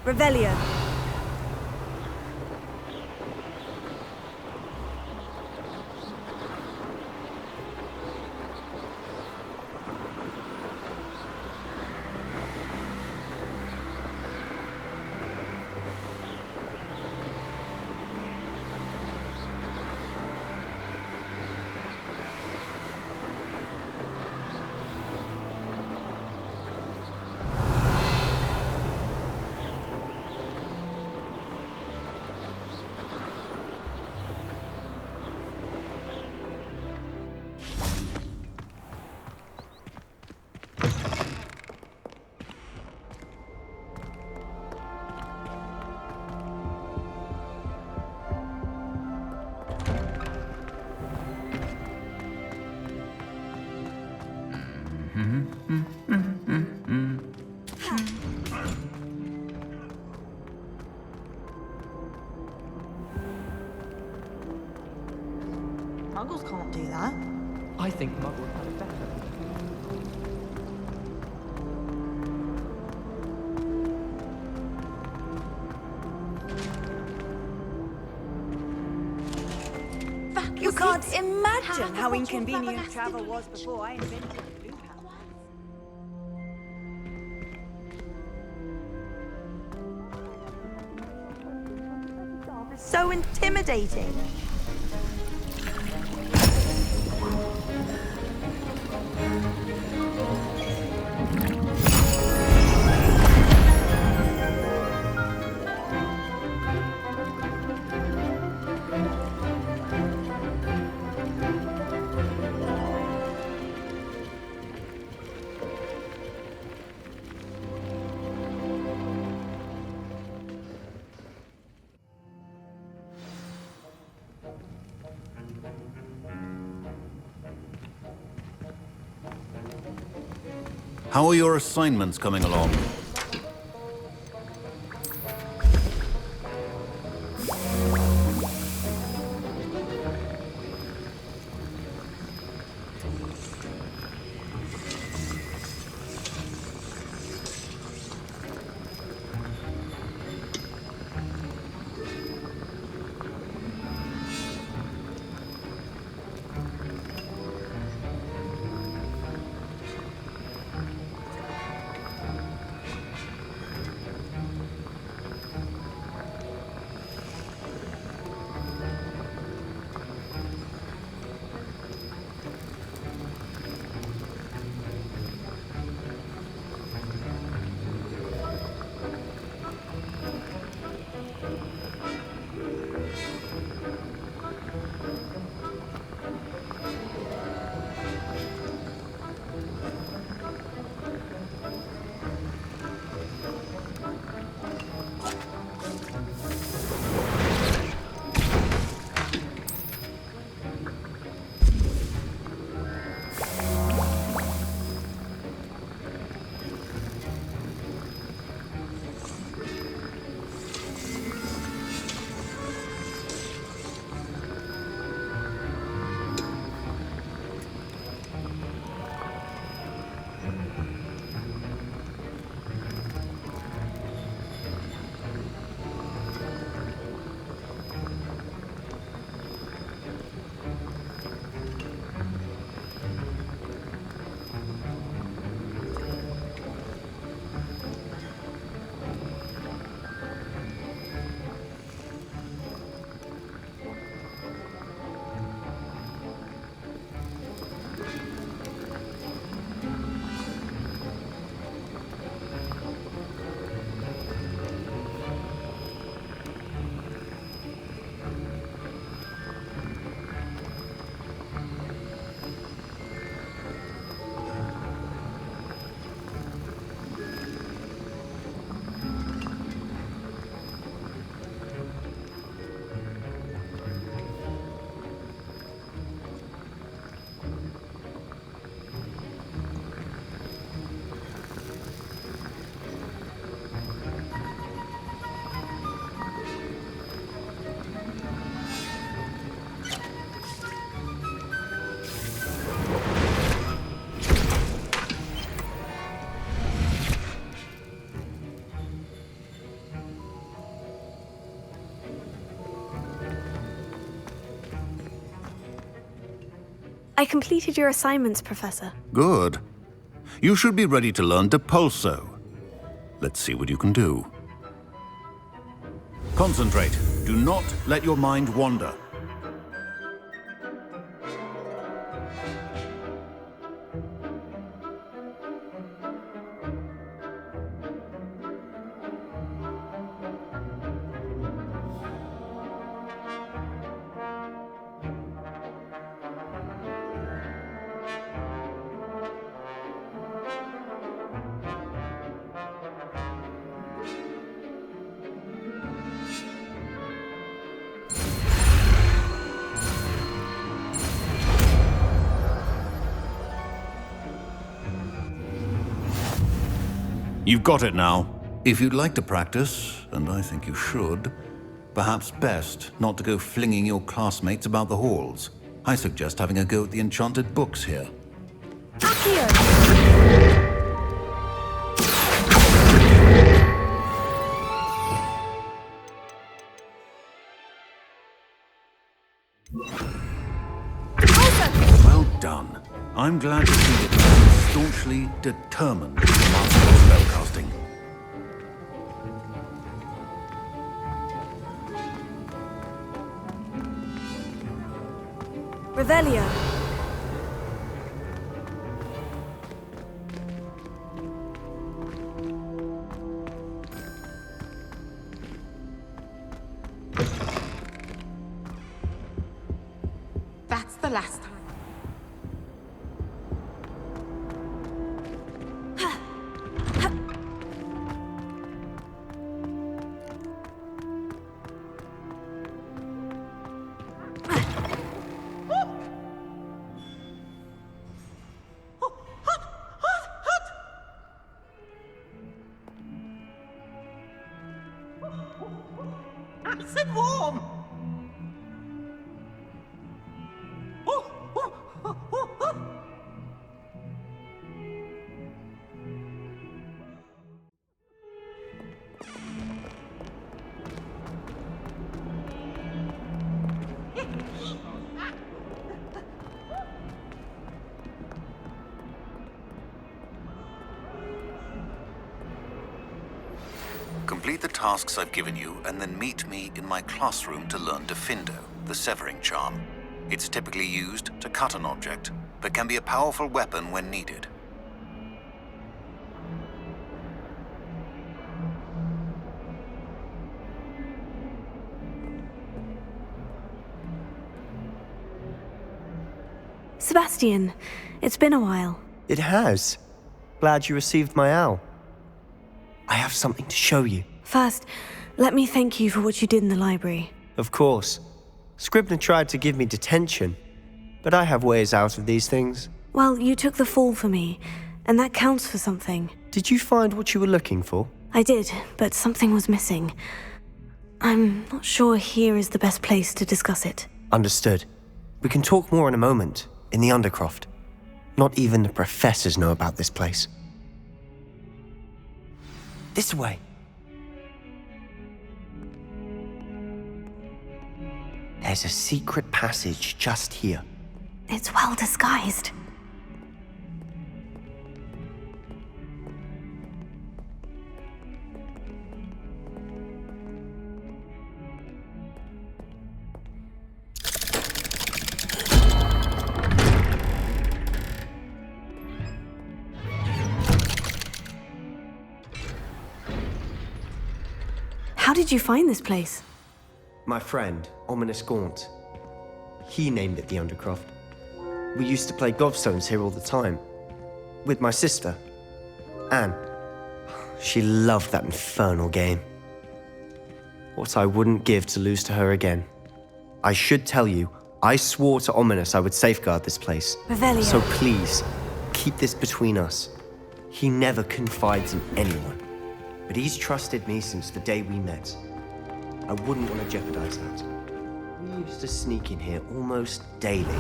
Revelio. Muggles can't do that. I think Muggles have it better. You can't imagine how inconvenient travel was before I invented the blue power. So intimidating. How are your assignments coming along? I completed your assignments, Professor. Good. You should be ready to learn Depulso. Let's see what you can do. Concentrate. Do not let your mind wander. You've got it now. If you'd like to practice, and I think you should, perhaps best not to go flinging your classmates about the halls. I suggest having a go at the enchanted books here. Accio! Well done. I'm glad to see that you're staunchly determined to master spellcasting. Revelio. That's the last time. Nice and warm! Complete the tasks I've given you, and then meet me in my classroom to learn Defindo, the severing charm. It's typically used to cut an object, but can be a powerful weapon when needed. Sebastian, it's been a while. It has. Glad you received my owl. I have something to show you. First, let me thank you for what you did in the library. Of course. Scribner tried to give me detention, but I have ways out of these things. Well, you took the fall for me, and that counts for something. Did you find what you were looking for? I did, but something was missing. I'm not sure here is the best place to discuss it. Understood. We can talk more in a moment, in the Undercroft. Not even the professors know about this place. This way. There's a secret passage just here. It's well disguised. How did you find this place? My friend, Ominous Gaunt. He named it the Undercroft. We used to play gobstones here all the time. With my sister, Anne. She loved that infernal game. What I wouldn't give to lose to her again. I should tell you, I swore to Ominous I would safeguard this place. Revelio. So please, keep this between us. He never confides in anyone. But he's trusted me since the day we met. I wouldn't want to jeopardize that. We used to sneak in here almost daily.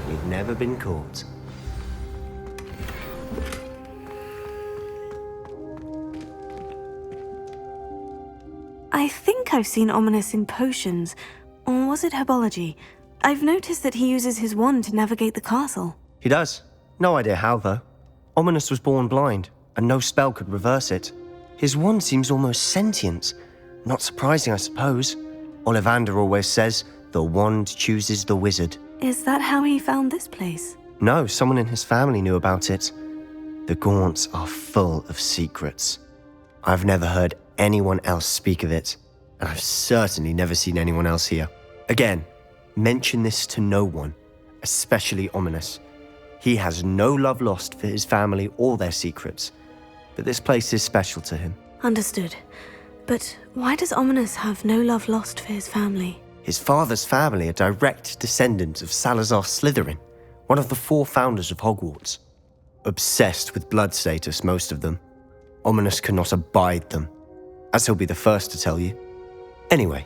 We've never been caught. I think I've seen Ominous in potions. Or was it herbology? I've noticed that he uses his wand to navigate the castle. He does. No idea how, though. Ominous was born blind, and no spell could reverse it. His wand seems almost sentient. Not surprising, I suppose. Ollivander always says, the wand chooses the wizard. Is that how he found this place? No, someone in his family knew about it. The Gaunts are full of secrets. I've never heard anyone else speak of it, and I've certainly never seen anyone else here. Again, mention this to no one, especially Ominous. He has no love lost for his family or their secrets, but this place is special to him. Understood. But why does Ominous have no love lost for his family? His father's family are direct descendants of Salazar Slytherin, one of the 4 founders of Hogwarts. Obsessed with blood status, most of them. Ominous cannot abide them, as he'll be the first to tell you. Anyway,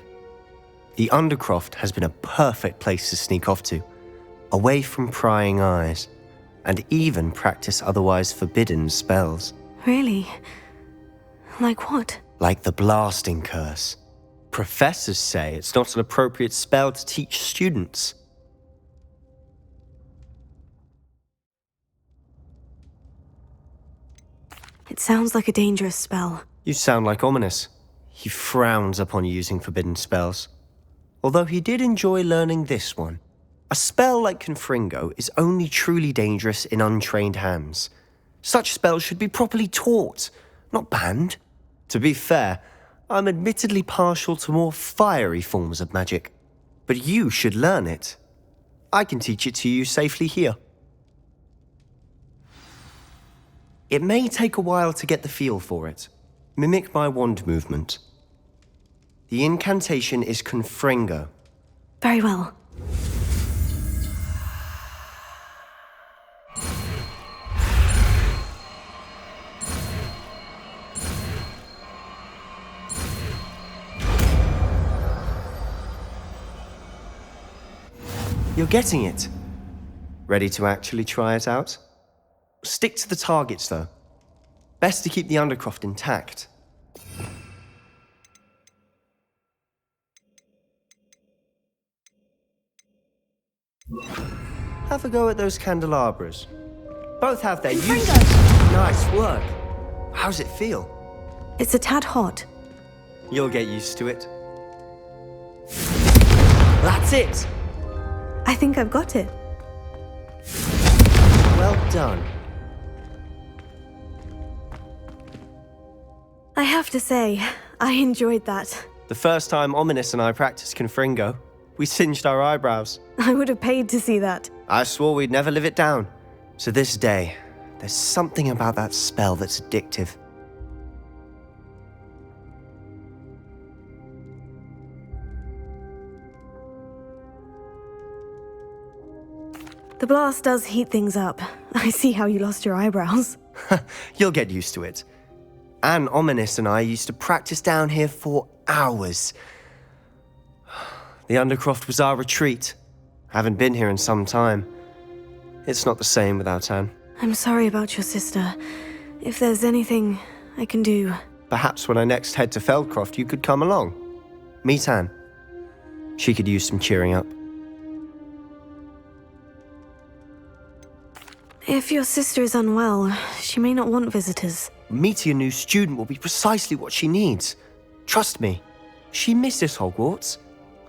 the Undercroft has been a perfect place to sneak off to, away from prying eyes, and even practice otherwise forbidden spells. Really? Like what? Like the blasting curse. Professors say it's not an appropriate spell to teach students. It sounds like a dangerous spell. You sound like Ominous. He frowns upon using forbidden spells. Although he did enjoy learning this one. A spell like Confringo is only truly dangerous in untrained hands. Such spells should be properly taught, not banned. To be fair, I'm admittedly partial to more fiery forms of magic. But you should learn it. I can teach it to you safely here. It may take a while to get the feel for it. Mimic my wand movement. The incantation is Confringo. Very well. You're getting it. Ready to actually try it out? Stick to the targets, though. Best to keep the Undercroft intact. Have a go at those candelabras. Both have their uses. Nice work. How's it feel? It's a tad hot. You'll get used to it. That's it! I think I've got it. Well done. I have to say, I enjoyed that. The first time Ominous and I practiced Confringo, we singed our eyebrows. I would have paid to see that. I swore we'd never live it down. So this day, there's something about that spell that's addictive. The blast does heat things up. I see how you lost your eyebrows. You'll get used to it. Anne, Ominous, and I used to practice down here for hours. The Undercroft was our retreat. Haven't been here in some time. It's not the same without Anne. I'm sorry about your sister. If there's anything I can do... Perhaps when I next head to Feldcroft, you could come along. Meet Anne. She could use some cheering up. If your sister is unwell, she may not want visitors. Meeting a new student will be precisely what she needs. Trust me. She misses Hogwarts.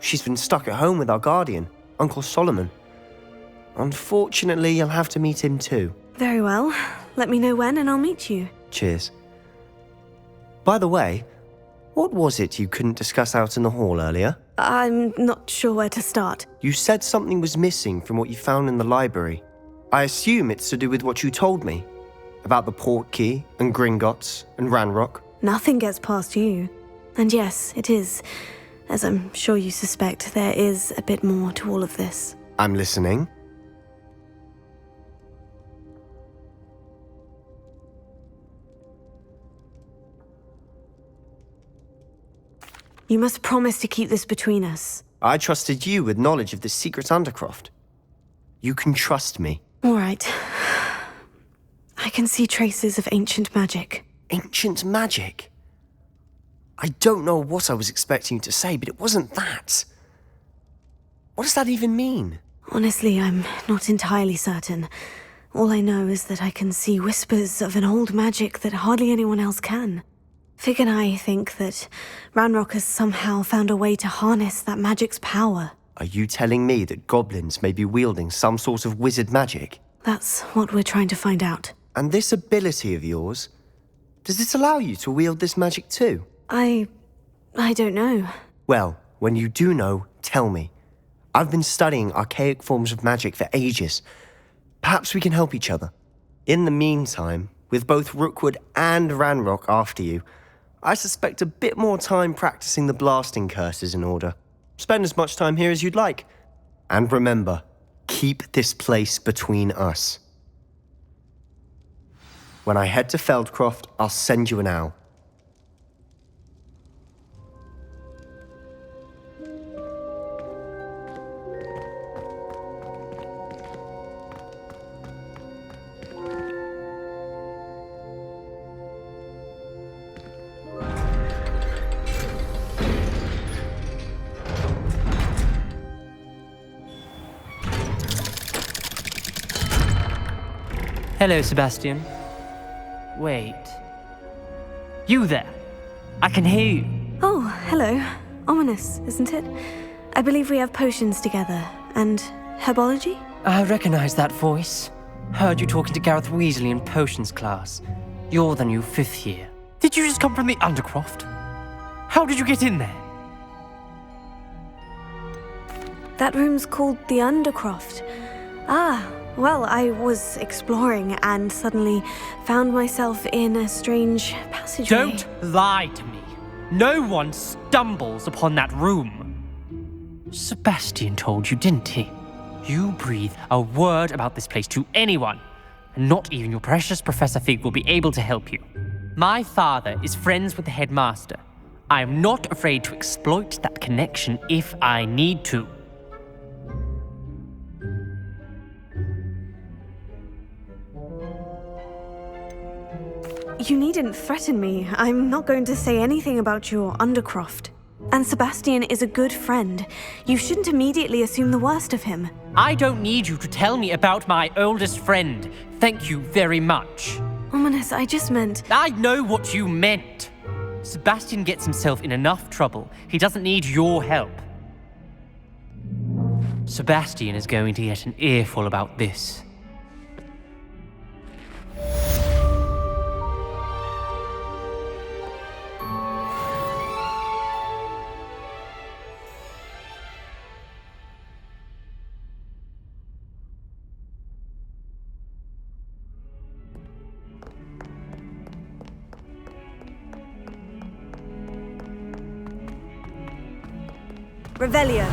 She's been stuck at home with our guardian, Uncle Solomon. Unfortunately, you'll have to meet him too. Very well. Let me know when and I'll meet you. Cheers. By the way, what was it you couldn't discuss out in the hall earlier? I'm not sure where to start. You said something was missing from what you found in the library. I assume it's to do with what you told me. About the Portkey and Gringotts and Ranrock. Nothing gets past you. And yes, it is. As I'm sure you suspect, there is a bit more to all of this. I'm listening. You must promise to keep this between us. I trusted you with knowledge of the secret Undercroft. You can trust me. All right. I can see traces of ancient magic. Ancient magic? I don't know what I was expecting you to say, but it wasn't that. What does that even mean? Honestly, I'm not entirely certain. All I know is that I can see whispers of an old magic that hardly anyone else can. Fig and I think that Ranrock has somehow found a way to harness that magic's power. Are you telling me that goblins may be wielding some sort of wizard magic? That's what we're trying to find out. And this ability of yours, does it allow you to wield this magic too? I don't know. Well, when you do know, tell me. I've been studying archaic forms of magic for ages. Perhaps we can help each other. In the meantime, with both Rookwood and Ranrock after you, I suspect a bit more time practicing the blasting curse is in order. Spend as much time here as you'd like. And remember, keep this place between us. When I head to Feldcroft, I'll send you an owl. Hello, Sebastian. Wait. You there? I can hear you. Oh, hello. Ominous, isn't it? I believe we have potions together. And herbology? I recognize that voice. Heard you talking to Gareth Weasley in potions class. You're the new 5th year. Did you just come from the Undercroft? How did you get in there? That room's called the Undercroft. Ah, well, I was exploring and suddenly found myself in a strange passageway. Don't lie to me. No one stumbles upon that room. Sebastian told you, didn't he? You breathe a word about this place to anyone, and not even your precious Professor Fig will be able to help you. My father is friends with the headmaster. I am not afraid to exploit that connection if I need to. You needn't threaten me. I'm not going to say anything about your Undercroft. And Sebastian is a good friend. You shouldn't immediately assume the worst of him. I don't need you to tell me about my oldest friend. Thank you very much. Ominous, I just meant... I know what you meant. Sebastian gets himself in enough trouble. He doesn't need your help. Sebastian is going to get an earful about this. Revelio.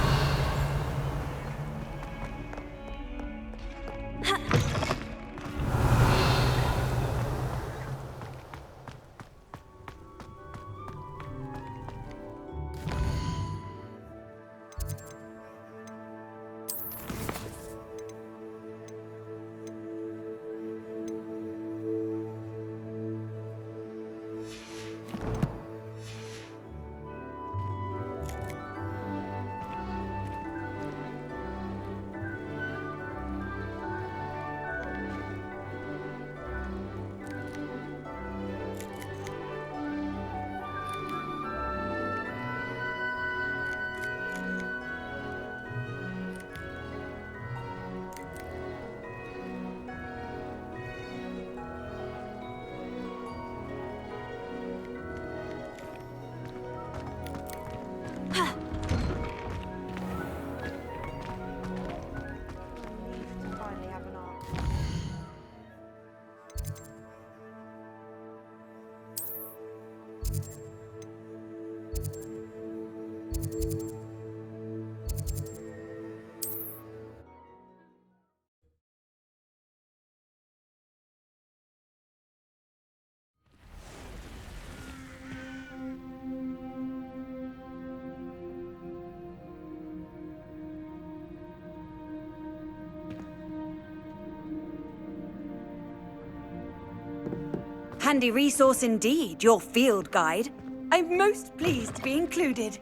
Handy resource indeed, your field guide. I'm most pleased to be included.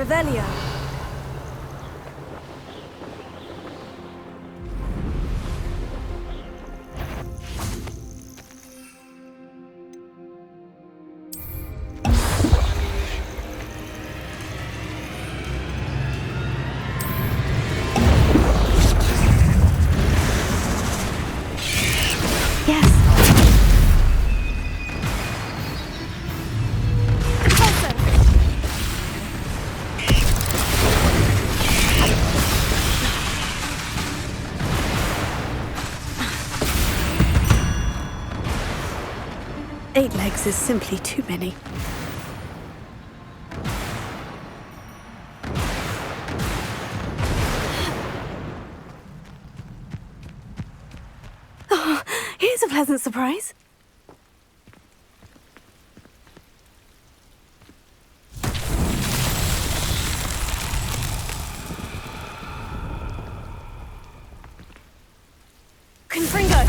Revelio. Yes. Closer. 8 legs is simply too many. Oh, here's a pleasant surprise. Confringo!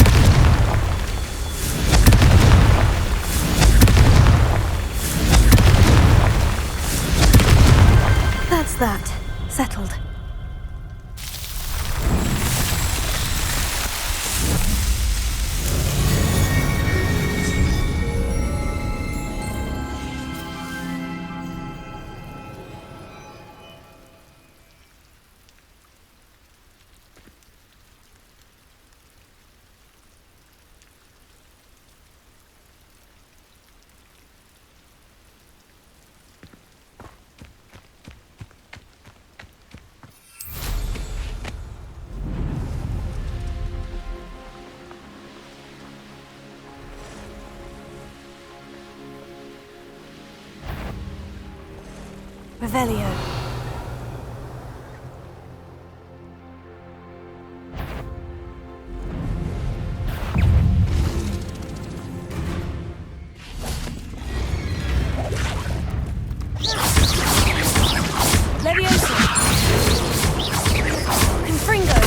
That's that. Settled. Revelio. Leviosa. Confringo.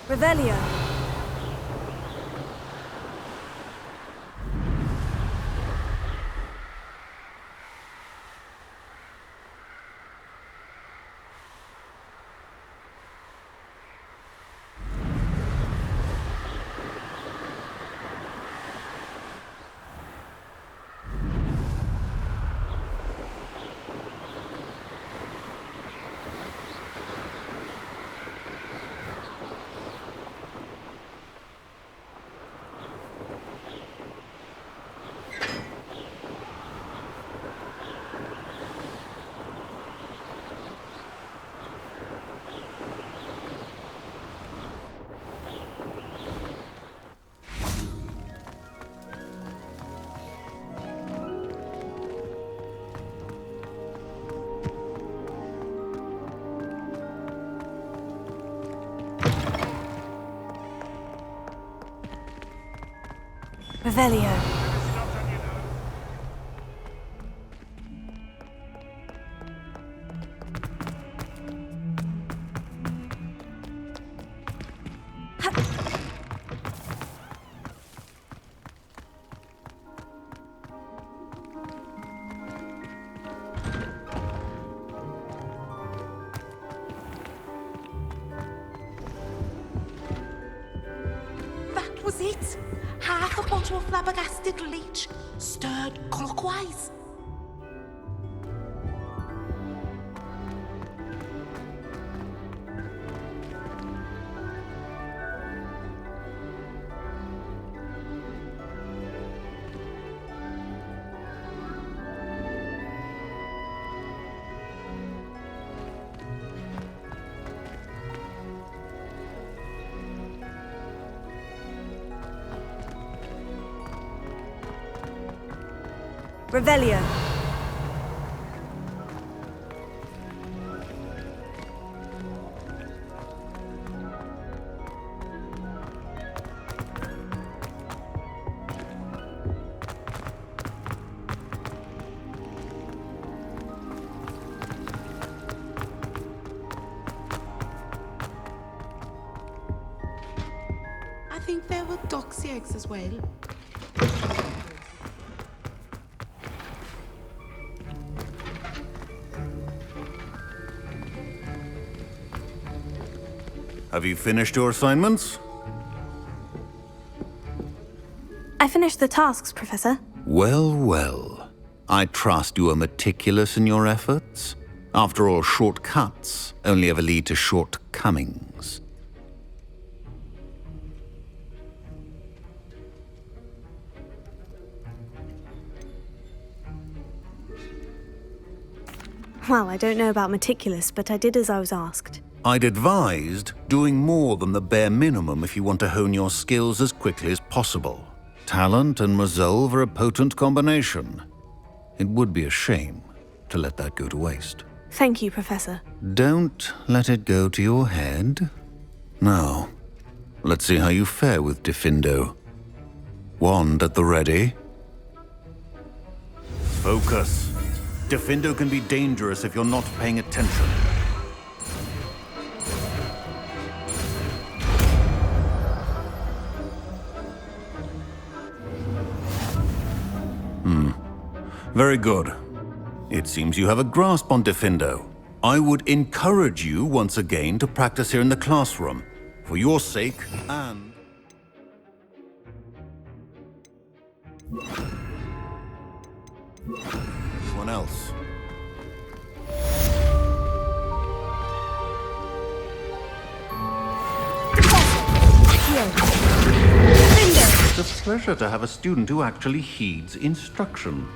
Revelio. Revelio. That was it. Half a bottle of flabbergasted leech, stirred clockwise. Revelio. I think there were doxy eggs as well. Have you finished your assignments? I finished the tasks, Professor. Well, well. I trust you are meticulous in your efforts. After all, shortcuts only ever lead to shortcomings. Well, I don't know about meticulous, but I did as I was asked. I'd advised doing more than the bare minimum if you want to hone your skills as quickly as possible. Talent and resolve are a potent combination. It would be a shame to let that go to waste. Thank you, Professor. Don't let it go to your head. Now, let's see how you fare with Diffindo. Wand at the ready. Focus. Diffindo can be dangerous if you're not paying attention. Very good. It seems you have a grasp on Diffindo. I would encourage you once again to practice here in the classroom, for your sake and... everyone else. It's a pleasure to have a student who actually heeds instruction.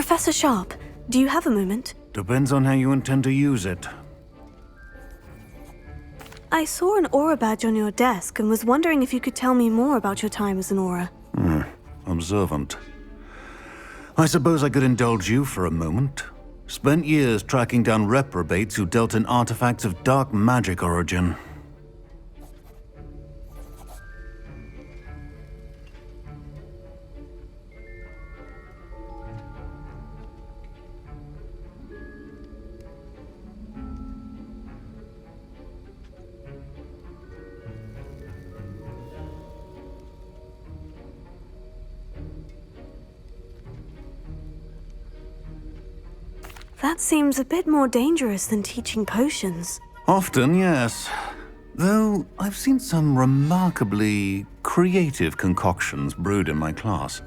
Professor Sharp, do you have a moment? Depends on how you intend to use it. I saw an aura badge on your desk and was wondering if you could tell me more about your time as an aura. Observant. I suppose I could indulge you for a moment. Spent years tracking down reprobates who dealt in artifacts of dark magic origin. That seems a bit more dangerous than teaching potions. Often, yes. Though I've seen some remarkably creative concoctions brewed in my class.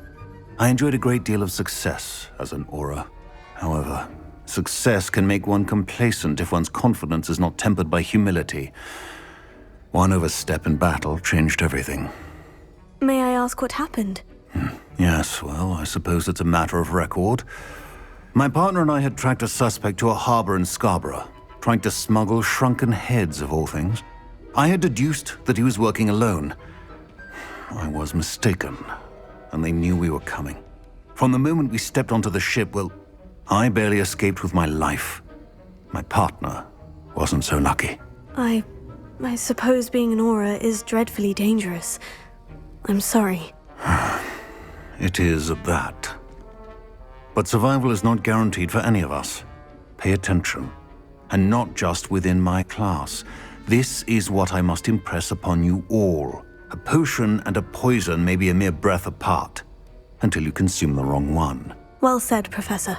I enjoyed a great deal of success as an aura. However, success can make one complacent if one's confidence is not tempered by humility. One overstep in battle changed everything. May I ask what happened? Yes, well, I suppose it's a matter of record. My partner and I had tracked a suspect to a harbor in Scarborough, trying to smuggle shrunken heads of all things. I had deduced that he was working alone. I was mistaken, and they knew we were coming. From the moment we stepped onto the ship, well, I barely escaped with my life. My partner wasn't so lucky. I suppose being an aura is dreadfully dangerous. I'm sorry. It is at that. But survival is not guaranteed for any of us. Pay attention. And not just within my class. This is what I must impress upon you all. A potion and a poison may be a mere breath apart, until you consume the wrong one. Well said, Professor.